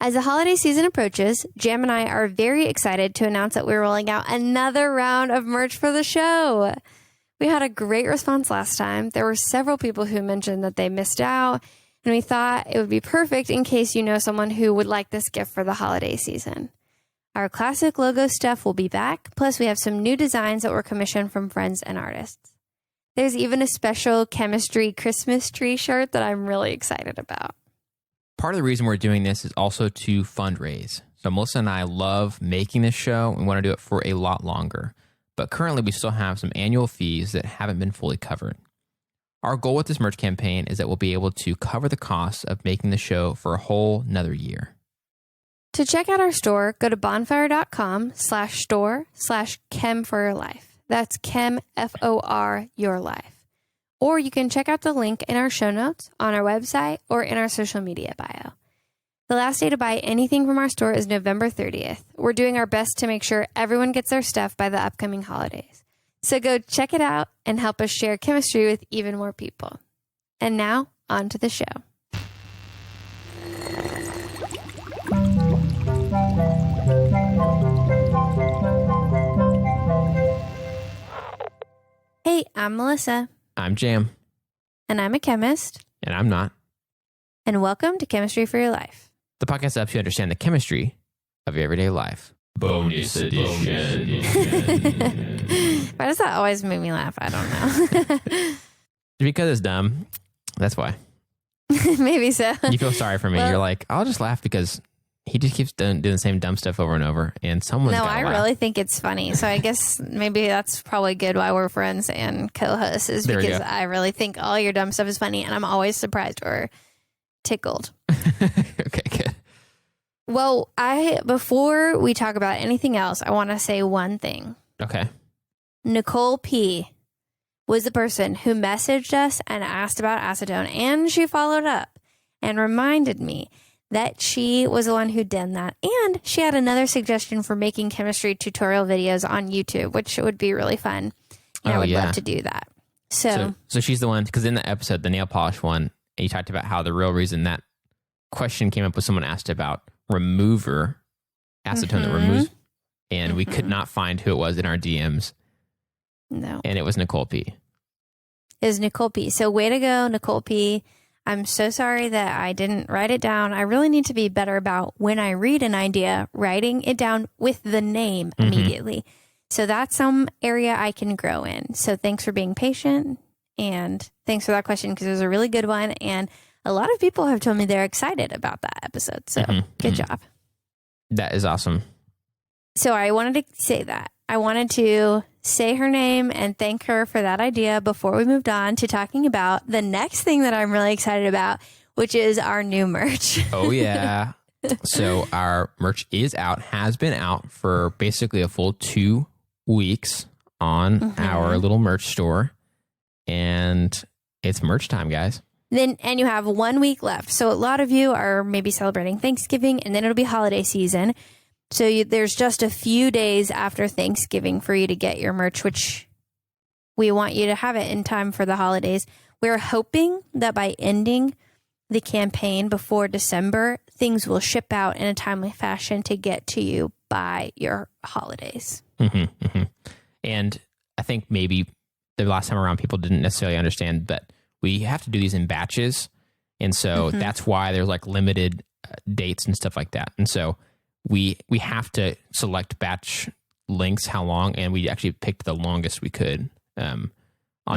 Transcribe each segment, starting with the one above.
As the holiday season approaches, Jam and I are very excited to announce that we're rolling out another round of merch for the show. We had a great response last time. There were several people who mentioned that they missed out, and we thought it would be perfect in case you know someone who would like this gift for the holiday season. Our classic logo stuff will be back, plus we have some new designs that were commissioned from friends and artists. There's even a special chemistry Christmas tree shirt that I'm really excited about. Part of the reason we're doing this is also to fundraise. So Melissa and I love making this show. We want to do it for a lot longer. But currently we still have some annual fees that haven't been fully covered. Our goal with this merch campaign is that we'll be able to cover the costs of making the show for a whole another year. To check out our store, go to bonfire.com/store/chem4yourlife. That's Chem, F-O-R, your life. Or you can check out the link in our show notes, on our website, or in our social media bio. The last day to buy anything from our store is November 30th. We're doing our best to make sure everyone gets their stuff by the upcoming holidays. So go check it out and help us share chemistry with even more people. And now, on to the show. Hey, I'm Melissa. I'm Jam. And I'm a chemist. And I'm not. And welcome to Chemistry for Your Life. The podcast helps you understand the chemistry of your everyday life. Bonus edition. Why does that always make me laugh? I don't know. Because it's dumb. That's why. Maybe so. You feel sorry for me. Well, you're like, I'll just laugh because he just keeps doing the same dumb stuff over and over. And someone's No, gotta I laugh. really think it's funny. So I guess maybe that's probably good why we're friends and co-hosts is There we because go. I really think all your dumb stuff is funny and I'm always surprised or tickled. Okay, good. Well, before we talk about anything else, I want to say one thing. Okay. Nicole P. was the person who messaged us and asked about acetone, and she followed up and reminded me that she was the one who did that. And she had another suggestion for making chemistry tutorial videos on YouTube, which would be really fun. And I would love to do that. So she's the one, because in the episode, the nail polish one, you talked about how the real reason that question came up was someone asked about remover, acetone that removes, and we could not find who it was in our DMs. No. And it was Nicole P. It was Nicole P. So way to go, Nicole P. I'm so sorry that I didn't write it down. I really need to be better about when I read an idea, writing it down with the name immediately. So that's some area I can grow in. So thanks for being patient and thanks for that question because it was a really good one. And a lot of people have told me they're excited about that episode. So good job. That is awesome. So I wanted to say that. I wanted to say her name and thank her for that idea before we moved on to talking about the next thing that I'm really excited about, which is our new merch. Oh, yeah. So our merch is out, has been out for basically a full 2 weeks on our little merch store. And it's merch time, guys. And you have 1 week left. So a lot of you are maybe celebrating Thanksgiving and then it'll be holiday season. So there's just a few days after Thanksgiving for you to get your merch, which we want you to have it in time for the holidays. We're hoping that by ending the campaign before December, things will ship out in a timely fashion to get to you by your holidays. And I think maybe the last time around, people didn't necessarily understand that we have to do these in batches. And so that's why there's like limited dates and stuff like that. And so we have to select batch lengths, how long, and we actually picked the longest we could on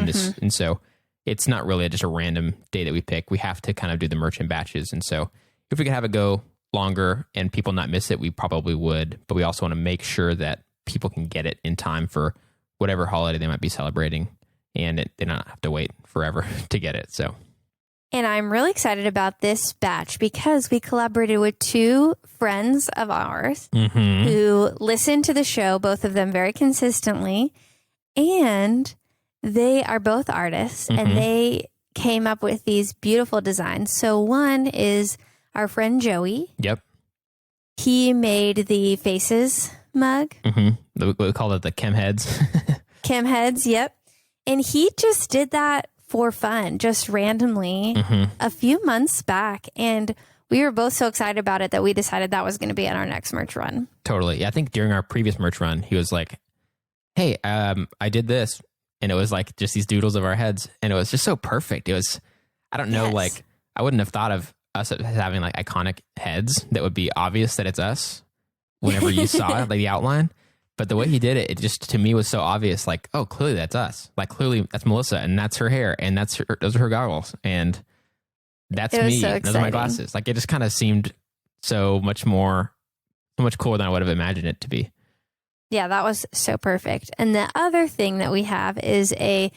this. And so it's not really just a random day that we pick. We have to kind of do the merch in batches. And so if we could have it go longer and people not miss it, we probably would. But we also want to make sure that people can get it in time for whatever holiday they might be celebrating, and they don't have to wait forever to get it. So. And I'm really excited about this batch because we collaborated with 2 friends of ours who listen to the show, both of them very consistently. And they are both artists and they came up with these beautiful designs. So one is our friend Joey. Yep. He made the faces mug. We call it the chem heads. Chem heads, yep. And he just did that for fun, just randomly a few months back. And we were both so excited about it that we decided that was going to be on our next merch run. Totally. Yeah, I think during our previous merch run, he was like, hey, I did this. And it was like just these doodles of our heads. And it was just so perfect. It was, I don't know, like I wouldn't have thought of us as having like iconic heads that would be obvious that it's us whenever you saw it, like the outline. But the way he did it, it just to me was so obvious. Like, oh, clearly that's us. Like clearly that's Melissa, and that's her hair, and those are her goggles, and that's me. So those are my glasses. Like it just kind of seemed so much cooler than I would have imagined it to be. Yeah, that was so perfect. And the other thing that we have is a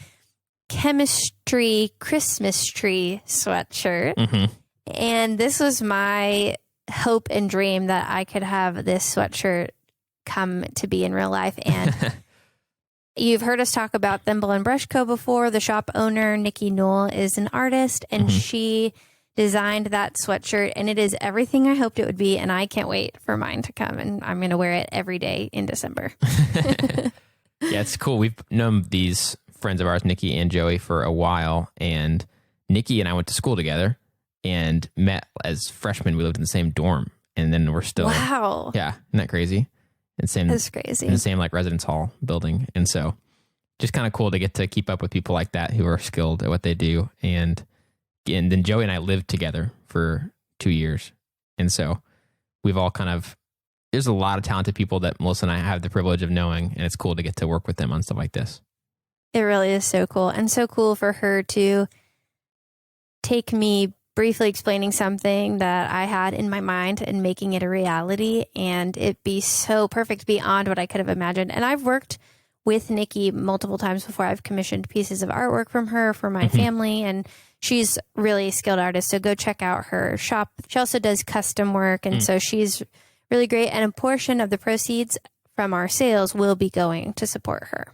chemistry Christmas tree sweatshirt. Mm-hmm. And this was my hope and dream that I could have this sweatshirt come to be in real life. And you've heard us talk about Thimble and Brush Co. before. The shop owner, Nikki Newell, is an artist, and she designed that sweatshirt, and it is everything I hoped it would be. And I can't wait for mine to come, and I'm going to wear it every day in December. Yeah, it's cool. We've known these friends of ours, Nikki and Joey, for a while, and Nikki and I went to school together and met as freshmen. We lived in the same dorm, and then we're still wow. Yeah, isn't that crazy? And That's crazy. In the same like residence hall building, and so just kind of cool to get to keep up with people like that who are skilled at what they do. And then Joey and I lived together for 2 years, and so we've all there's a lot of talented people that Melissa and I have the privilege of knowing, and it's cool to get to work with them on stuff like this. It really is so cool, and so cool for her to take me briefly explaining something that I had in my mind and making it a reality, and it be so perfect beyond what I could have imagined. And I've worked with Nikki multiple times before. I've commissioned pieces of artwork from her for my family, and she's really a skilled artist. So go check out her shop. She also does custom work, and so she's really great. And a portion of the proceeds from our sales will be going to support her.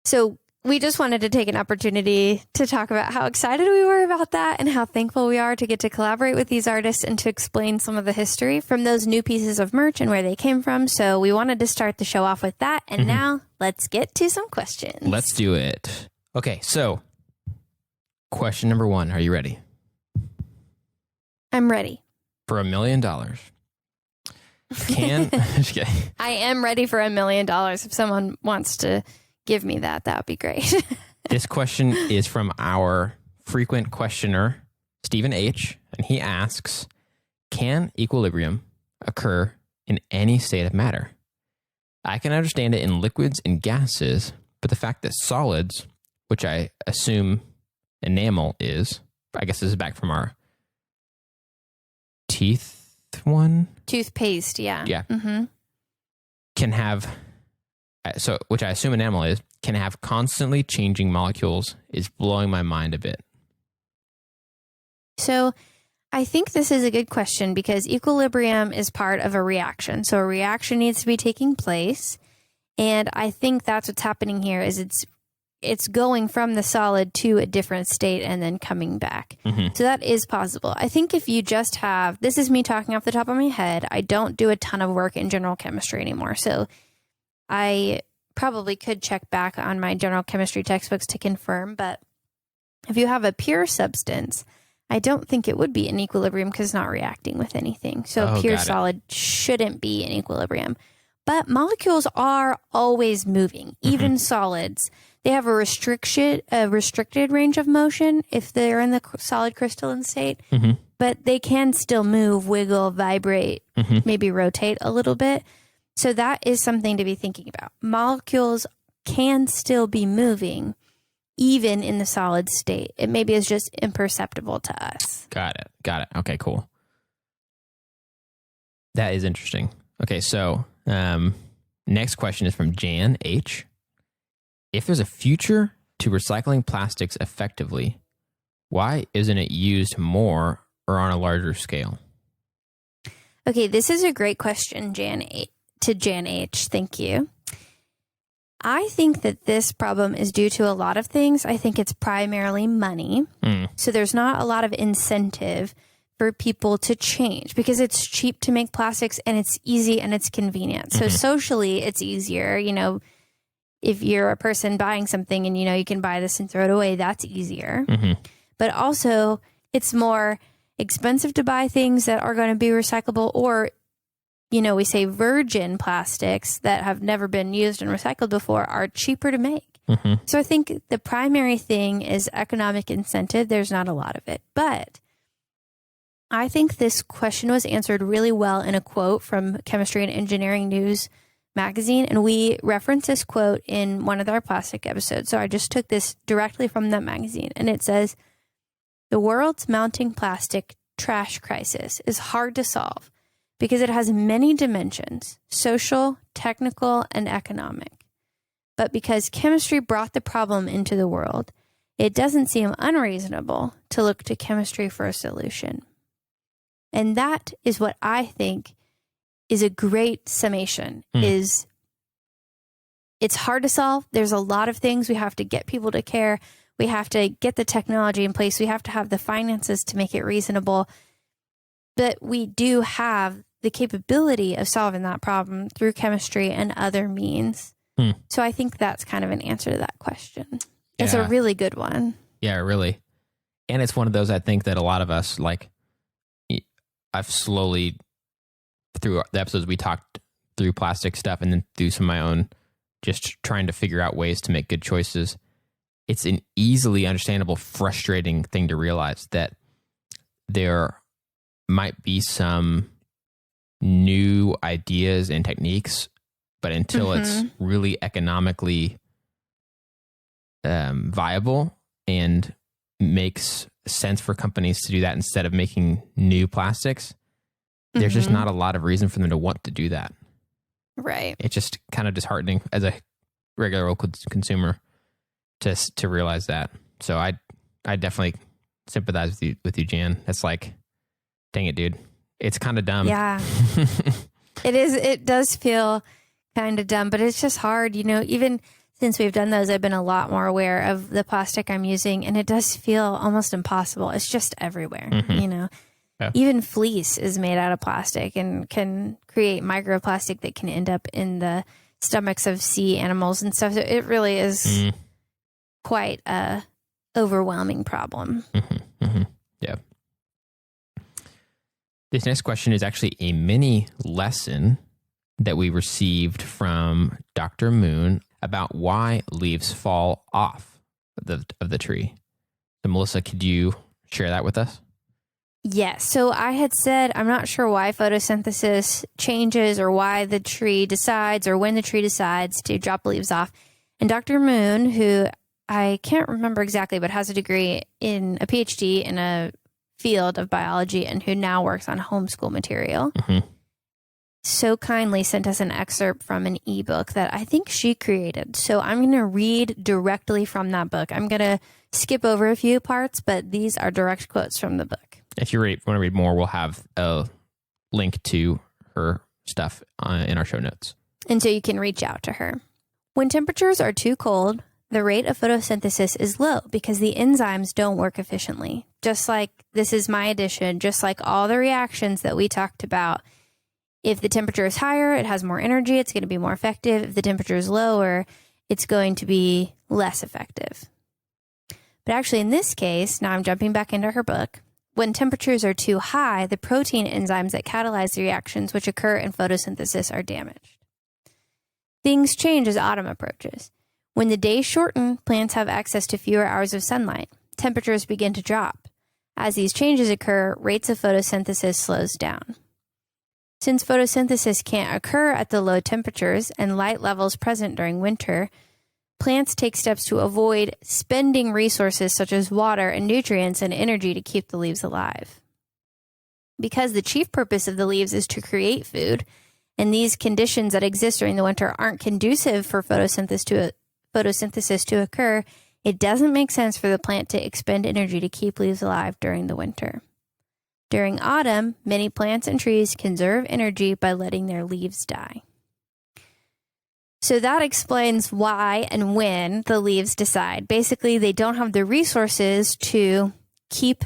So we just wanted to take an opportunity to talk about how excited we were about that and how thankful we are to get to collaborate with these artists and to explain some of the history from those new pieces of merch and where they came from. So we wanted to start the show off with that. And now let's get to some questions. Let's do it. Okay, so question number 1. Are you ready? I'm ready. For $1 million. Just kidding. I am ready for $1 million. If someone wants to give me that, that would be great. This question is from our frequent questioner, Stephen H., and he asks, can equilibrium occur in any state of matter? I can understand it in liquids and gases, but the fact that solids, which I assume enamel is, I guess this is back from our teeth one? Toothpaste, yeah. Yeah. Can have... So, which I assume enamel is, can have constantly changing molecules is blowing my mind a bit. So I think this is a good question because equilibrium is part of a reaction. So a reaction needs to be taking place. And I think that's what's happening here is it's going from the solid to a different state and then coming back. So that is possible. I think if you just have, this is me talking off the top of my head, I don't do a ton of work in general chemistry anymore. So I probably could check back on my general chemistry textbooks to confirm, but if you have a pure substance, I don't think it would be in equilibrium because it's not reacting with anything. So a pure solid shouldn't be in equilibrium. But molecules are always moving, even solids. They have a restricted range of motion if they're in the solid crystalline state, but they can still move, wiggle, vibrate, maybe rotate a little bit. So that is something to be thinking about. Molecules can still be moving even in the solid state. It maybe is just imperceptible to us. Got it. Okay, cool. That is interesting. Okay, so next question is from Jan H. If there's a future to recycling plastics effectively, why isn't it used more or on a larger scale? Okay, this is a great question, Jan H. Thank you. I think that this problem is due to a lot of things. I think it's primarily money. So there's not a lot of incentive for people to change because it's cheap to make plastics and it's easy and it's convenient. So socially, it's easier. You know, if you're a person buying something and, you know, you can buy this and throw it away, that's easier. But also, it's more expensive to buy things that are going to be recyclable, or, we say virgin plastics that have never been used and recycled before are cheaper to make. Mm-hmm. So I think the primary thing is economic incentive. There's not a lot of it, but I think this question was answered really well in a quote from Chemistry and Engineering News magazine. And we referenced this quote in one of our plastic episodes. So I just took this directly from that magazine. And it says, "The world's mounting plastic trash crisis is hard to solve because it has many dimensions, social, technical, and economic. But because chemistry brought the problem into the world, it doesn't seem unreasonable to look to chemistry for a solution." And that is what I think is a great summation, is it's hard to solve. There's a lot of things. We have to get people to care. We have to get the technology in place. We have to have the finances to make it reasonable. But we do have the capability of solving that problem through chemistry and other means. So I think that's kind of an answer to that question. It's a really good one. Yeah, really. And it's one of those, I think, that a lot of us, like, I've slowly, through the episodes, we talked through plastic stuff and then through some of my own, just trying to figure out ways to make good choices. It's an easily understandable, frustrating thing to realize that there might be some new ideas and techniques, but until it's really economically viable and makes sense for companies to do that instead of making new plastics, there's just not a lot of reason for them to want to do that. Right. It's just kind of disheartening as a regular local consumer to realize that. So I definitely sympathize with you, Jan. It's like, dang it, dude. It's kind of dumb. Yeah. It is. It does feel kind of dumb, but it's just hard. Even since we've done those, I've been a lot more aware of the plastic I'm using, and it does feel almost impossible. It's just everywhere, Yeah. Even fleece is made out of plastic and can create microplastic that can end up in the stomachs of sea animals and stuff. So it really is quite a overwhelming problem. Yeah. This next question is actually a mini lesson that we received from Dr. Moon about why leaves fall off of the tree. So Melissa, could you share that with us? Yes. So I had said, I'm not sure why photosynthesis changes or why the tree decides or when the tree decides to drop leaves off. And Dr. Moon, who I can't remember exactly, but has a degree in a PhD in a field of biology and who now works on homeschool material, so kindly sent us an excerpt from an ebook that I think she created. So I'm going to read directly from that book. I'm going to skip over a few parts, but these are direct quotes from the book. If you want to read more, we'll have a link to her stuff in our show notes. And so you can reach out to her. When temperatures are too cold, the rate of photosynthesis is low because the enzymes don't work efficiently. Just like, this is my addition, just like all the reactions that we talked about. If the temperature is higher, it has more energy, it's going to be more effective. If the temperature is lower, it's going to be less effective. But actually, in this case, now I'm jumping back into her book, when temperatures are too high, the protein enzymes that catalyze the reactions which occur in photosynthesis are damaged. Things change as autumn approaches. When the days shorten, plants have access to fewer hours of sunlight. Temperatures begin to drop. As these changes occur, rates of photosynthesis slows down. Since photosynthesis can't occur at the low temperatures and light levels present during winter, plants take steps to avoid spending resources such as water and nutrients and energy to keep the leaves alive. Because the chief purpose of the leaves is to create food, and these conditions that exist during the winter aren't conducive for photosynthesis to occur, it doesn't make sense for the plant to expend energy to keep leaves alive during the winter. During autumn, many plants and trees conserve energy by letting their leaves die. So that explains why and when the leaves decide. Basically, they don't have the resources to keep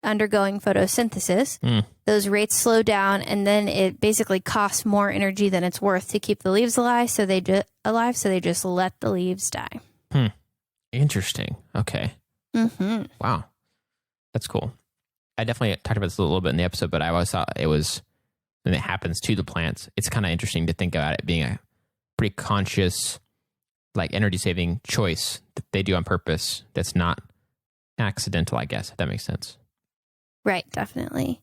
undergoing photosynthesis. Those rates slow down, and then it basically costs more energy than it's worth to keep the leaves alive, so they just let the leaves die. Interesting. Okay. Wow. That's cool. I definitely talked about this a little bit in the episode, but I always thought it was, when it happens to the plants, it's kind of interesting to think about it being a pretty conscious, like energy saving choice that they do on purpose. That's not accidental, I guess, if that makes sense. Right, definitely.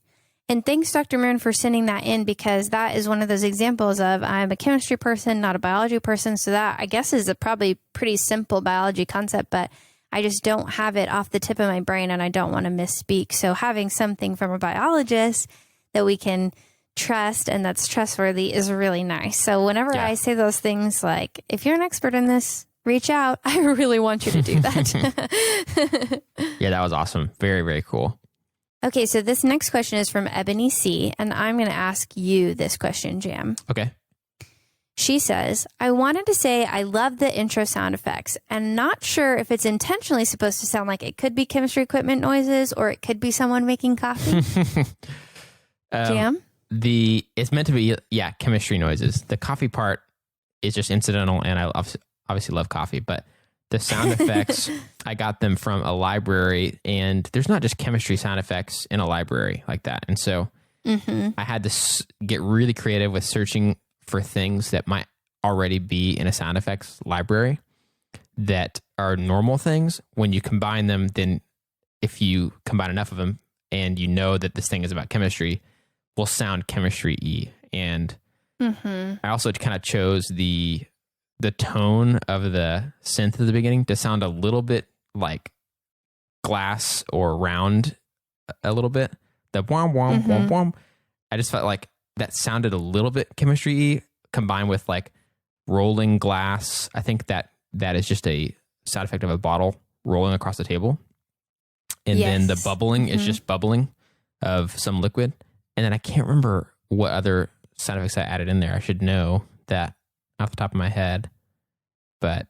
And thanks, Dr. Marin, for sending that in, because that is one of those examples of I'm a chemistry person, not a biology person. So that, I guess, is a probably pretty simple biology concept, but I just don't have it off the tip of my brain and I don't want to misspeak. So having something from a biologist that we can trust and that's trustworthy is really nice. So whenever I say those things like, if you're an expert in this, reach out. I really want you to do that. Yeah, that was awesome. Very, very cool. Okay, so this next question is from Ebony C, and I'm going to ask you this question, Jam. Okay. She says, I wanted to say I love the intro sound effects and not sure if it's intentionally supposed to sound like it could be chemistry equipment noises or it could be someone making coffee. Jam? It's meant to be, chemistry noises. The coffee part is just incidental, and I obviously love coffee, but the sound effects, I got them from a library, and there's not just chemistry sound effects in a library like that. And so I had to get really creative with searching for things that might already be in a sound effects library that are normal things. When you combine them, then if you combine enough of them and you know that this thing is about chemistry, will sound chemistry-y. And I also kind of chose the tone of the synth at the beginning to sound a little bit like glass or round a little bit. The whom, whom, whom, whom. I just felt like that sounded a little bit chemistry-y combined with like rolling glass. I think that is just a side effect of a bottle rolling across the table. And then the bubbling is just bubbling of some liquid. And then I can't remember what other sound effects I added in there. I should know that off the top of my head, but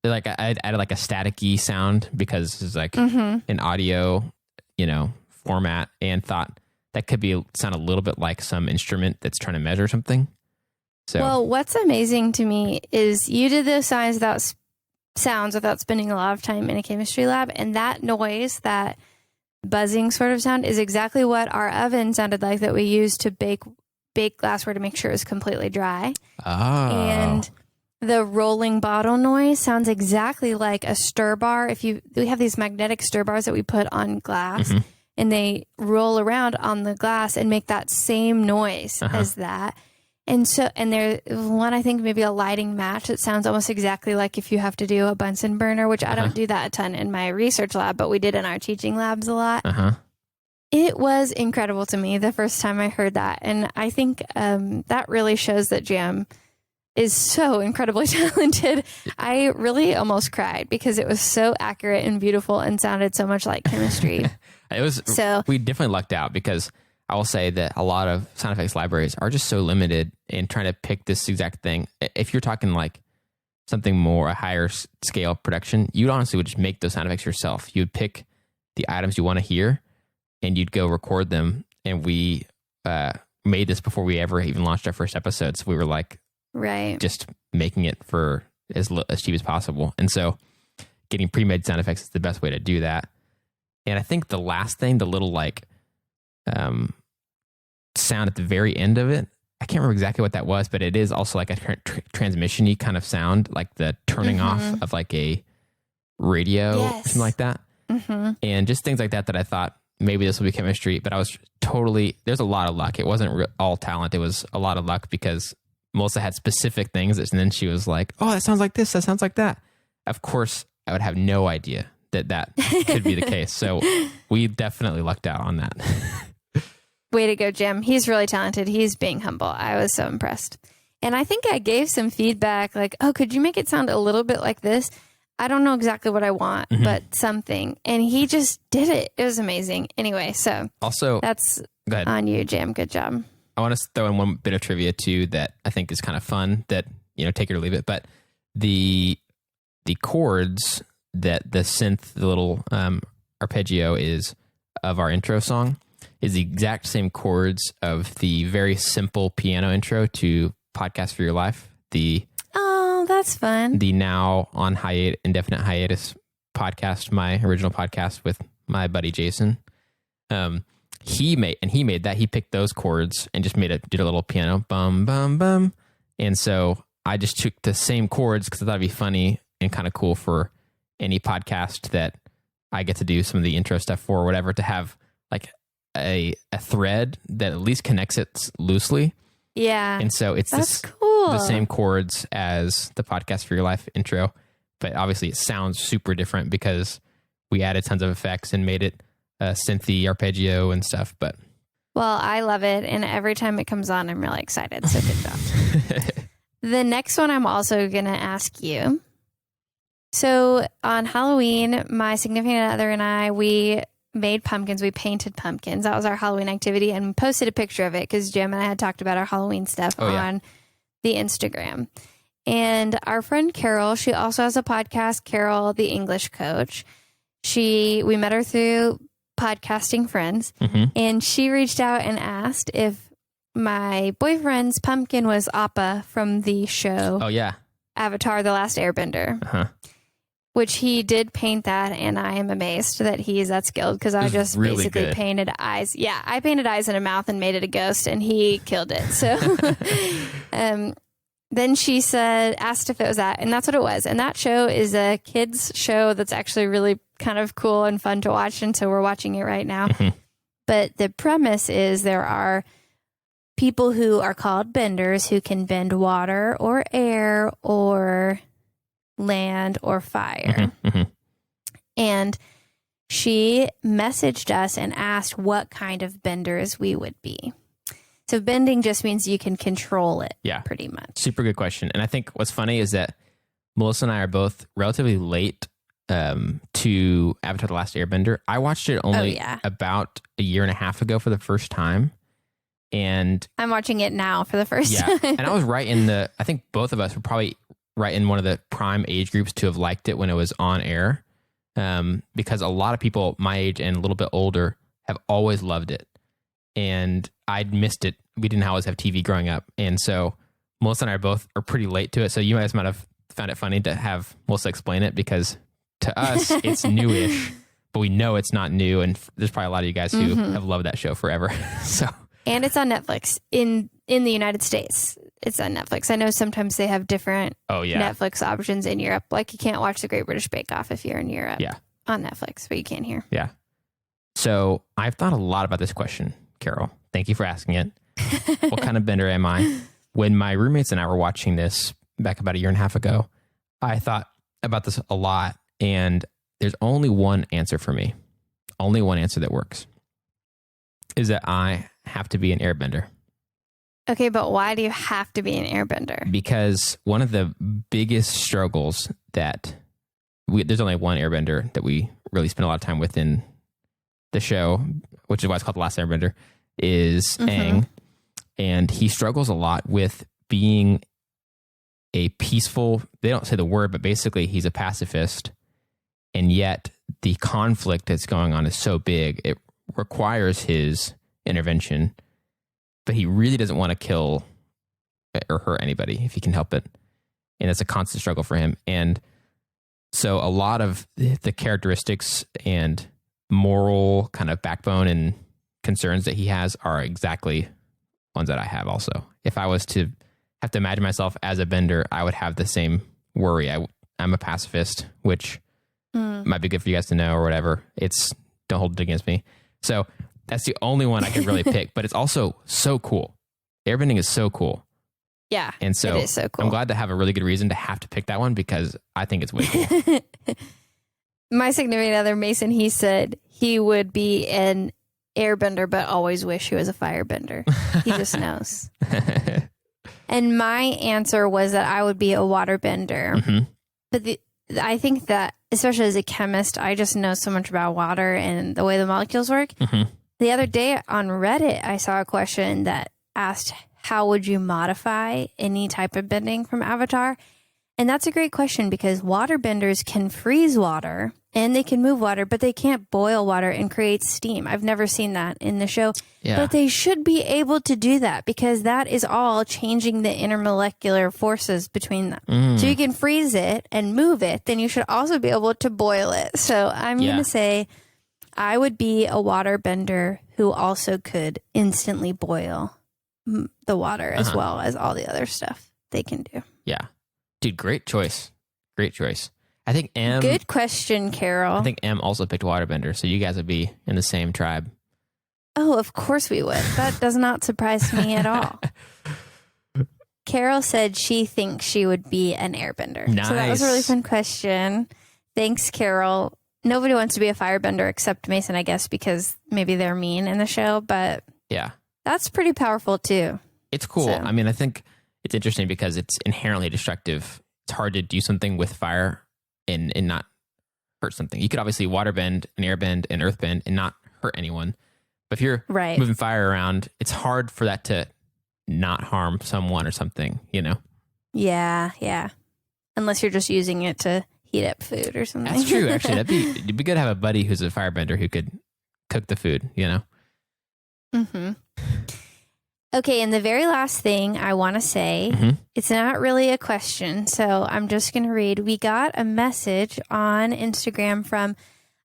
like I added like a staticky sound because it's like an audio, format, and thought that could sound a little bit like some instrument that's trying to measure something. So, well, what's amazing to me is you did those sounds without spending a lot of time in a chemistry lab, and that noise, that buzzing sort of sound, is exactly what our oven sounded like that we used to bake glassware to make sure it was completely dry. Oh. And the rolling bottle noise sounds exactly like a stir bar. We have these magnetic stir bars that we put on glass, and they roll around on the glass and make that same noise as that. And there's one, I think maybe a lighting match that sounds almost exactly like if you have to do a Bunsen burner, which I don't do that a ton in my research lab, but we did in our teaching labs a lot. It was incredible to me the first time I heard that. And I think that really shows that Jam is so incredibly talented. I really almost cried because it was so accurate and beautiful and sounded so much like chemistry. We definitely lucked out because I will say that a lot of sound effects libraries are just so limited in trying to pick this exact thing. If you're talking like something more, a higher scale production, you honestly would just make those sound effects yourself. You would pick the items you want to hear and you'd go record them. And we made this before we ever even launched our first episode. So we were like, just making it for as cheap as possible. And so getting pre-made sound effects is the best way to do that. And I think the last thing, the little like sound at the very end of it, I can't remember exactly what that was, but it is also like a transmission-y kind of sound, like the turning off of like a radio, something like that. And just things like that I thought maybe this will be chemistry, but I was there's a lot of luck. It wasn't all talent. It was a lot of luck because Melissa had specific things, and then she was like, oh, that sounds like this, that sounds like that. Of course, I would have no idea that could be the case. So we definitely lucked out on that. Way to go, Jim. He's really talented. He's being humble. I was so impressed. And I think I gave some feedback like, oh, could you make it sound a little bit like this? I don't know exactly what I want, but something. And he just did it. It was amazing. Anyway, so also that's on you, Jim. Good job. I want to throw in one bit of trivia too that I think is kind of fun that, take it or leave it. But the chords that the synth, the little arpeggio is of our intro song is the exact same chords of the very simple piano intro to Podcast for Your Life. Oh, that's fun. The now on indefinite hiatus podcast, my original podcast with my buddy Jason. he made that. He picked those chords and just did a little piano bum bum bum. And so I just took the same chords because I thought it'd be funny and kind of cool for any podcast that I get to do some of the intro stuff for or whatever, to have like a thread that at least connects it loosely. Yeah. And so it's cool. The same chords as the Podcast for Your Life intro, but obviously it sounds super different because we added tons of effects and made it synthy arpeggio and stuff. But well, I love it, and every time it comes on, I'm really excited. So good job. The next one I'm also going to ask you. So on Halloween, my significant other and I, we made pumpkins. We painted pumpkins. That was our Halloween activity, and we posted a picture of it because Jim and I had talked about our Halloween stuff on the Instagram. And our friend Carol, she also has a podcast, Carol, the English coach. We met her through podcasting friends, and she reached out and asked if my boyfriend's pumpkin was Appa from the show. Oh, yeah. Avatar, The Last Airbender. Which he did paint that, and I am amazed that he is that skilled because I just really basically painted eyes. Yeah, I painted eyes and a mouth and made it a ghost, and he killed it. So then she asked if it was that, and that's what it was. And that show is a kids show that's actually really kind of cool and fun to watch, and so we're watching it right now. But the premise is there are people who are called benders who can bend water or air or land or fire. And she messaged us and asked what kind of benders we would be. So bending just means you can control it. Yeah, pretty much. Super good question. And I think what's funny is that Melissa and I are both relatively late to Avatar: The Last Airbender. I watched it only about a year and a half ago for the first time. And I'm watching it now for the first time. And I was right I think both of us were probably right in one of the prime age groups to have liked it when it was on air. Because a lot of people my age and a little bit older have always loved it. And I'd missed it. We didn't always have TV growing up. And so Melissa and I are pretty late to it. So you guys might have found it funny to have Melissa explain it because to us, it's newish, but we know it's not new. And there's probably a lot of you guys who have loved that show forever. And it's on Netflix in the United States. It's on Netflix. I know sometimes they have different Netflix options in Europe. Like you can't watch The Great British Bake Off if you're in Europe on Netflix, but you can here. Yeah. So I've thought a lot about this question, Carol. Thank you for asking it. What kind of bender am I? When my roommates and I were watching this back about a year and a half ago, I thought about this a lot, and there's only one answer for me. Only one answer that works. Is that I have to be an airbender. Okay, but why do you have to be an airbender? Because one of the biggest struggles that there's only one airbender that we really spend a lot of time with in the show, which is why it's called The Last Airbender, is Aang. And he struggles a lot with being a peaceful, they don't say the word, but basically he's a pacifist. And yet the conflict that's going on is so big, it requires his intervention. But he really doesn't want to kill or hurt anybody if he can help it. And it's a constant struggle for him. And so a lot of the characteristics and moral kind of backbone and concerns that he has are exactly ones that I have also. If I was to have to imagine myself as a bender, I would have the same worry. I'm a pacifist, which might be good for you guys to know or whatever. Don't hold it against me. So that's the only one I could really pick, but it's also so cool. Airbending is so cool. Yeah, and so, it is so cool. I'm glad to have a really good reason to have to pick that one because I think it's way cool. My significant other, Mason, he said he would be an airbender, but always wish he was a firebender. He just knows. And my answer was that I would be a waterbender. But I think that, especially as a chemist, I just know so much about water and the way the molecules work. The other day on Reddit, I saw a question that asked, how would you modify any type of bending from Avatar? And that's a great question because waterbenders can freeze water and they can move water, but they can't boil water and create steam. I've never seen that in the show, but they should be able to do that because that is all changing the intermolecular forces between them. So you can freeze it and move it, then you should also be able to boil it. So I'm going to say I would be a water bender who also could instantly boil the water as well as all the other stuff they can do. Yeah. Dude, great choice. Great choice. I think M. Good question, Carol. I think M also picked waterbender, so you guys would be in the same tribe. Oh, of course we would. That does not surprise me at all. Carol said she thinks she would be an airbender. Nice. So that was a really fun question. Thanks, Carol. Nobody wants to be a firebender except Mason, I guess, because maybe they're mean in the show, but yeah, that's pretty powerful too. It's cool. So. I mean, I think it's interesting because it's inherently destructive. It's hard to do something with fire and not hurt something. You could obviously waterbend and airbend and earthbend and not hurt anyone. But if you're moving fire around, it's hard for that to not harm someone or something, you know? Yeah, yeah. Unless you're just using it to heat up food or something. That's true, actually. It'd be good to have a buddy who's a firebender who could cook the food, you know? Mm-hmm. Okay, and the very last thing I want to say, it's not really a question, so I'm just going to read. We got a message on Instagram from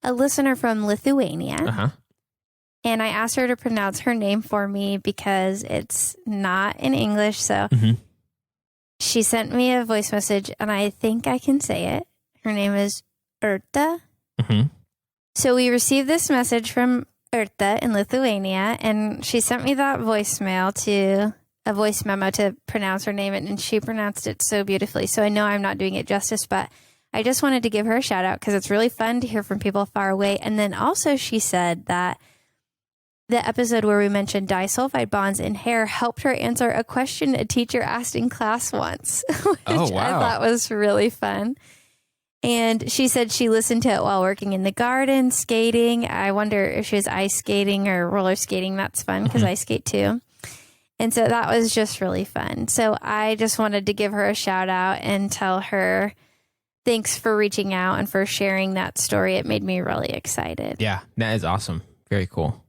a listener from Lithuania, and I asked her to pronounce her name for me because it's not in English, so she sent me a voice message, and I think I can say it. Her name is Urta. So we received this message from Urta in Lithuania, and she sent me that voice memo to pronounce her name, and she pronounced it so beautifully. So I know I'm not doing it justice, but I just wanted to give her a shout out because it's really fun to hear from people far away. And then also she said that the episode where we mentioned disulfide bonds in hair helped her answer a question a teacher asked in class once, which I thought was really fun. And she said she listened to it while working in the garden, skating. I wonder if she was ice skating or roller skating. That's fun because I skate too. And so that was just really fun. So I just wanted to give her a shout out and tell her thanks for reaching out and for sharing that story. It made me really excited. Yeah, that is awesome. Very cool.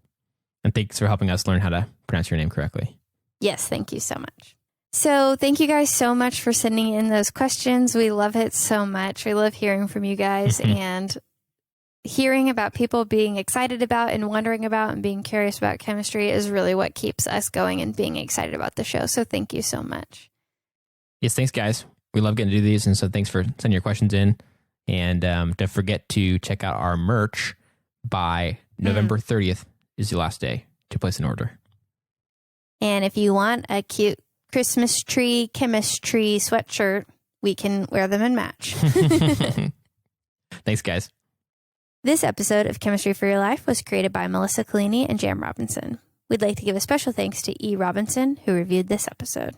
And thanks for helping us learn how to pronounce your name correctly. Yes, thank you so much. So thank you guys so much for sending in those questions. We love it so much. We love hearing from you guys and hearing about people being excited about and wondering about and being curious about chemistry is really what keeps us going and being excited about the show. So thank you so much. Yes, thanks, guys. We love getting to do these. And so thanks for sending your questions in. And don't forget to check out our merch by November 30th is the last day to place an order. And if you want a cute Christmas tree, chemistry sweatshirt, we can wear them and match. Thanks, guys. This episode of Chemistry for Your Life was created by Melissa Collini and Jam Robinson. We'd like to give a special thanks to E. Robinson, who reviewed this episode.